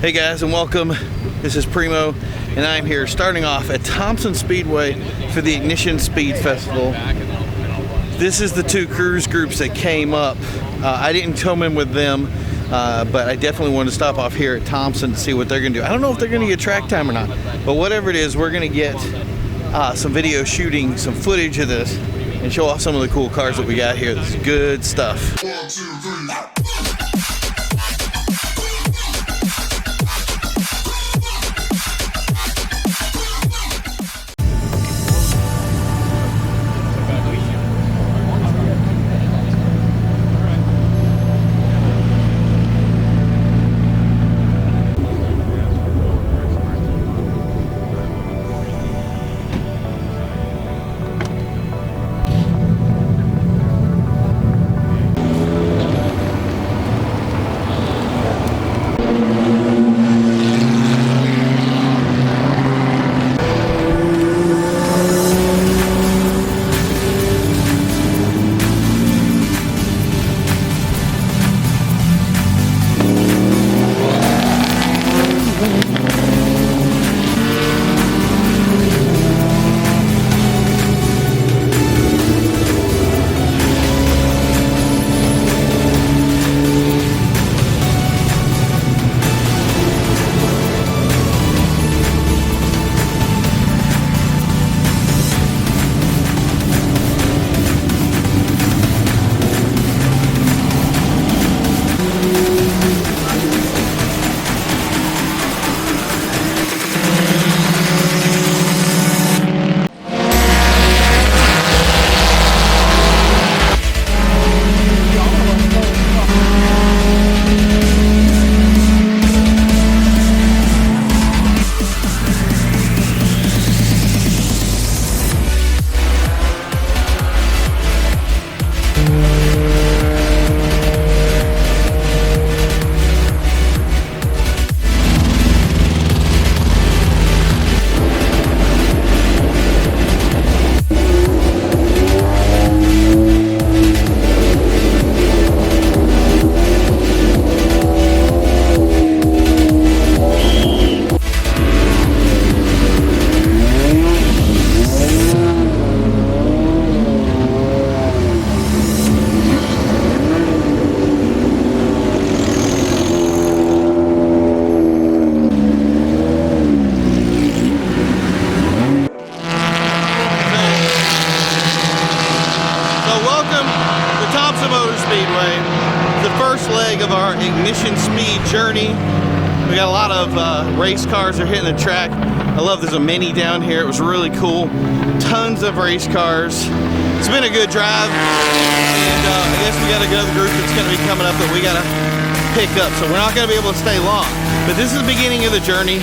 Hey guys, and welcome. This is Primo, and I'm here starting off at Thompson Speedway for the Ignition Speed Festival. This is the two cruise groups that came up. I didn't come in with them, but I definitely wanted to stop off here at Thompson to see what they're going to do. I don't know if they're going to get track time or not, but whatever it is, we're going to get some video shooting, some footage of this, and show off some of the cool cars that we got here. This is good stuff. 1, 2, 3. Thompson Motor Speedway, the first leg of our Ignition Speed journey. We got a lot of race cars that are hitting the track. I love there's a Mini down here. It was really cool. Tons of race cars. It's been a good drive, and I guess we got another group that's going to be coming up that we got to pick up. So we're not going to be able to stay long, but this is the beginning of the journey.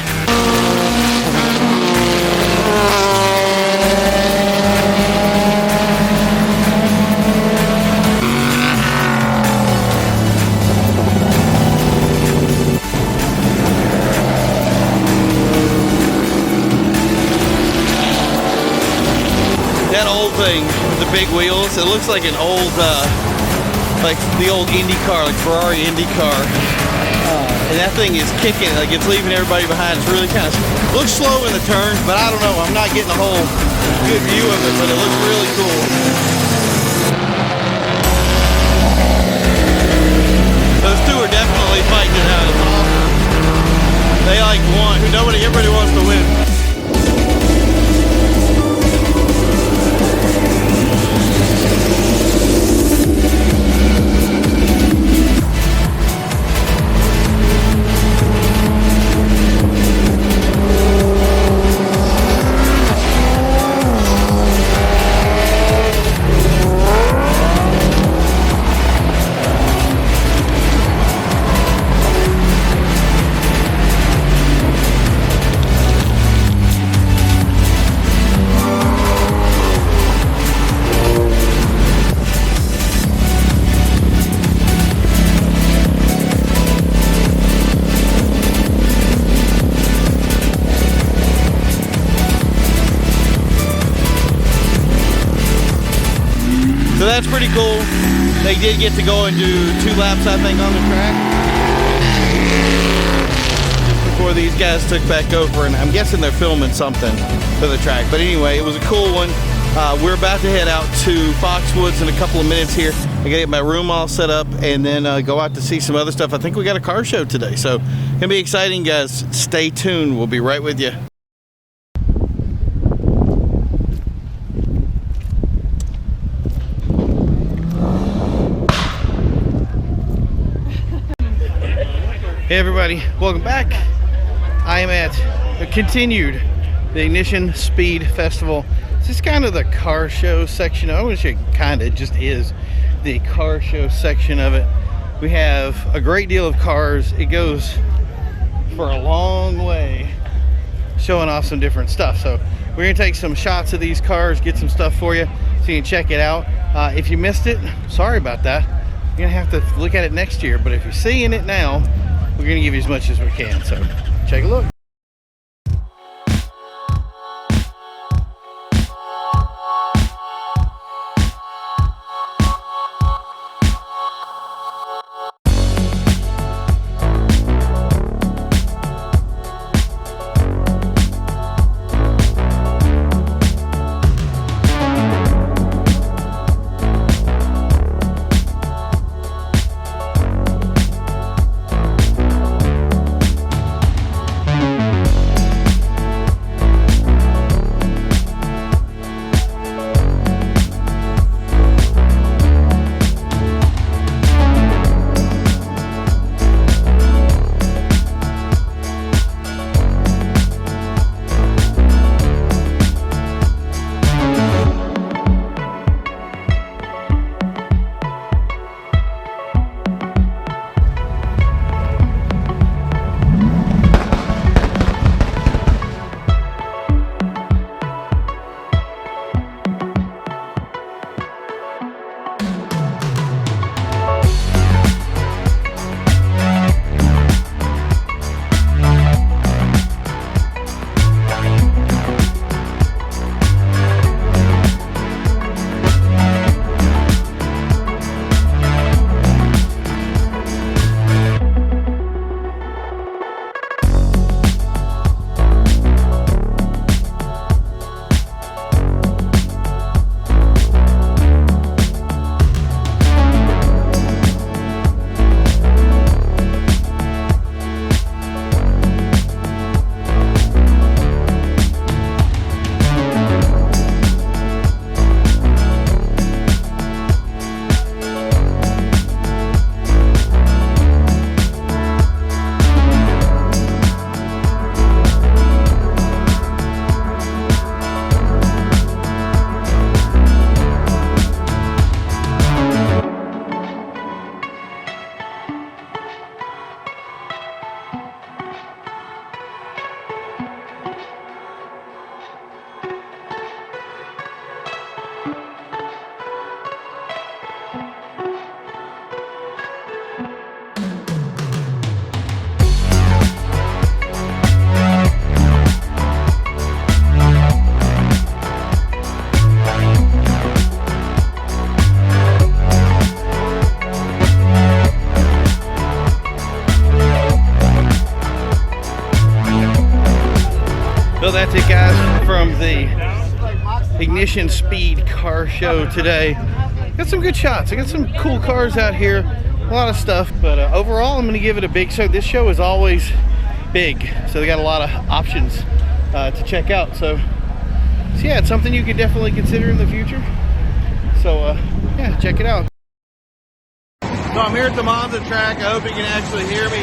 That old thing with the big wheels, it looks like an old, like the old Indy car, like Ferrari Indy car. And that thing is kicking, like it's leaving everybody behind. It's really kind of, looks slow in the turns, but I don't know, I'm not getting a whole good view of it, but it looks really cool. Those two are definitely fighting it out. It's awesome. They like want, everybody wants to win. So that's pretty cool. They did get to go and do 2 laps, I think, on the track. before these guys took back over, and I'm guessing they're filming something for the track. But anyway, it was a cool one. We're about to head out to Foxwoods in a couple of minutes here. I gotta get my room all set up and then go out to see some other stuff. I think we got a car show today, so gonna be exciting, guys. Stay tuned. We'll be right with you. Hey everybody, welcome back. I am at the Ignition Speed Festival. This is kind of the car show section. I wish it kind of just is the car show section of it. We have a great deal of cars. It goes for a long way, showing off some different stuff. So we're gonna take some shots of these cars, get some stuff for you so you can check it out. If you missed it, sorry about that. You're gonna have to look at it next year, but if you're seeing it now, we're gonna give you as much as we can, so take a look. So that's it, guys, from the Ignition Speed car show today. Got some good shots. I got some cool cars out here, a lot of stuff, but overall I'm going to give it a big show. This show is always big, so they got a lot of options to check out. So yeah, it's something you could definitely consider in the future. So yeah, check it out. So I'm here at the Monza track. I hope you can actually hear me.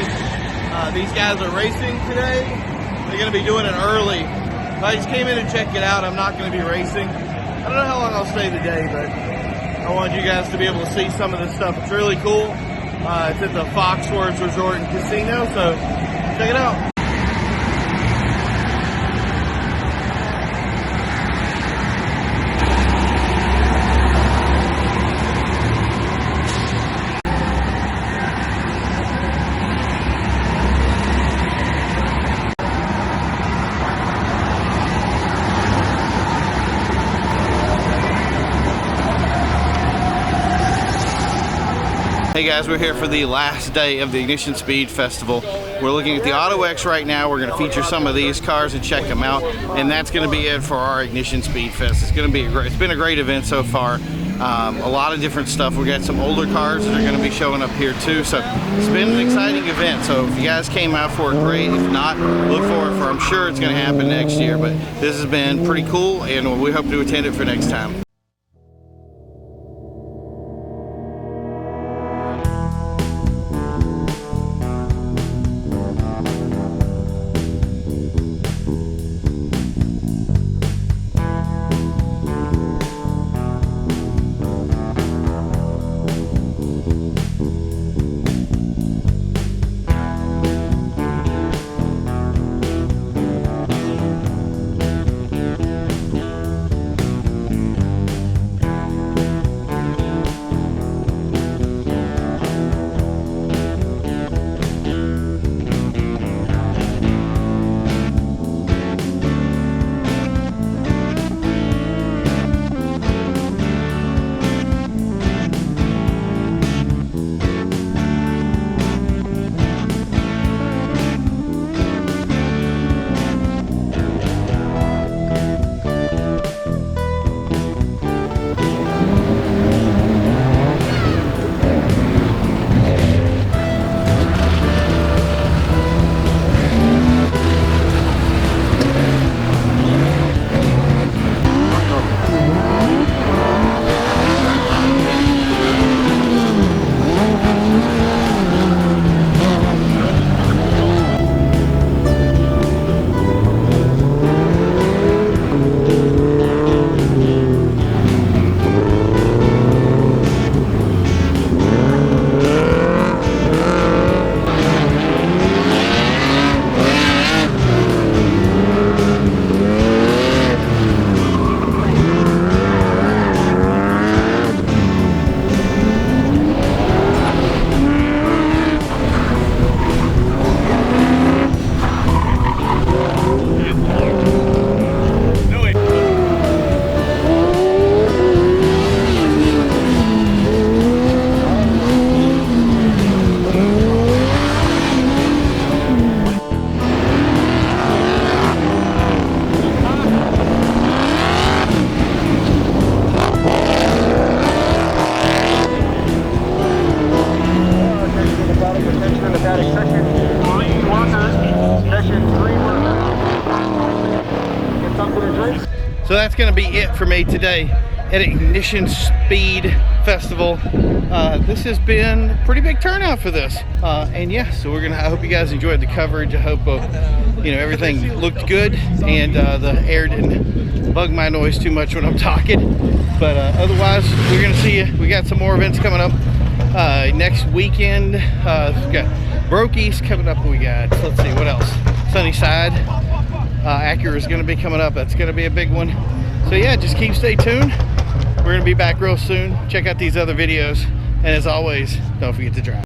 These guys are racing today. They're going to be doing it early. I just came in and checked it out. I'm not going to be racing. I don't know how long I'll stay today, but I want you guys to be able to see some of this stuff. It's really cool. It's at the Foxwood Resort and Casino, so check it out. Hey guys, we're here for the last day of the Ignition Speed Festival. We're looking at the Auto X right now. We're going to feature some of these cars and check them out, and that's going to be it for our Ignition Speed Fest. It's going to be it's been a great event so far. A lot of different stuff. We got some older cars that are going to be showing up here too, so it's been an exciting event. So if you guys came out for it, great. If not, look forward for I'm sure it's going to happen next year, but this has been pretty cool, and we hope to attend it for next time. So that's going to be it for me today at Ignition Speed Festival. This has been a pretty big turnout for this, and yeah, so I hope you guys enjoyed the coverage. I hope everything looked good, and the air didn't bug my noise too much when I'm talking. But otherwise, we're going to see you. We got some more events coming up next weekend. We've got Brokies coming up. We got, let's see, what else? Sunnyside. Acura is going to be coming up. That's going to be a big one. So yeah, just stay tuned. We're going to be back real soon. Check out these other videos. And as always, don't forget to drive.